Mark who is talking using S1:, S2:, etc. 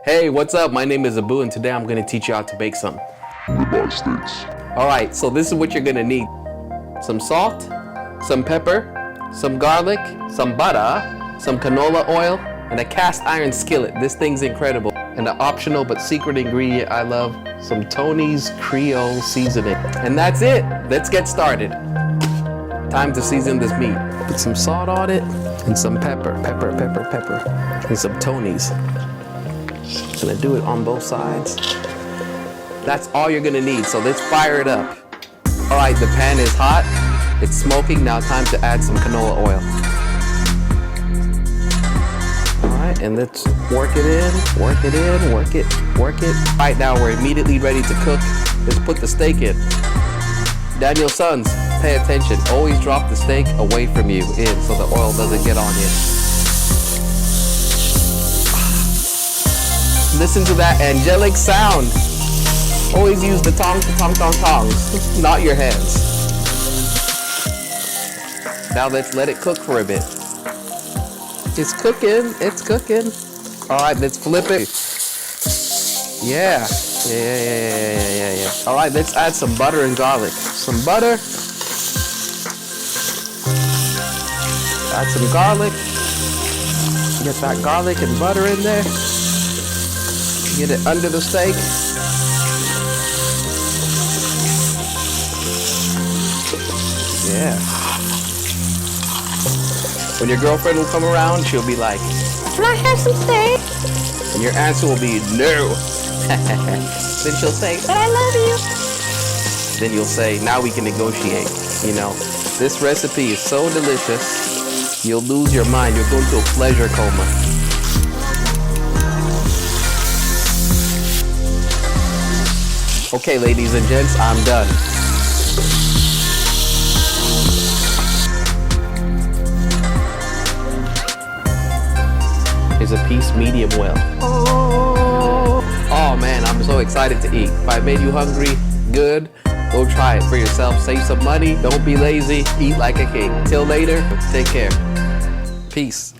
S1: Hey, what's up? My name is Abu, and today I'm gonna teach you how to bake some
S2: Ribeye steaks.
S1: All right, so this is what you're gonna need. Some salt, some pepper, some garlic, some butter, some canola oil, and a cast iron skillet. This thing's incredible. And an optional but secret ingredient I love, some Tony's Creole seasoning. And that's it. Let's get started. Time to season this meat. Put some salt on it and some pepper, and some Tony's. Gonna do it on both sides. That's all you're gonna need, so let's fire it up. All right, the pan is hot, it's smoking. Now time to add some canola oil. All right, and let's work it in, work it. All right, now we're immediately ready to cook. Let's put the steak in. Daniel's sons, pay attention. Always drop the steak away from you in so the oil doesn't get on you. Listen to that angelic sound. Always use the tongs, not your hands. Now let's let it cook for a bit. It's cooking. All right, let's flip it. Yeah. All right, let's add some butter and garlic. Some butter. Add some garlic. Get that garlic and butter in there. Get it under the steak. Yeah. When your girlfriend will come around, she'll be like, "Can I have some steak?" And your answer will be, "No." Then she'll say, "But I love you." Then you'll say, "Now we can negotiate." You know, this recipe is so delicious, you'll lose your mind. You'll go into a pleasure coma. Okay, ladies and gents, I'm done. Here's a piece medium well. Oh man, I'm so excited to eat. If I made you hungry, good. Go try it for yourself. Save some money. Don't be lazy. Eat like a king. Till later, take care. Peace.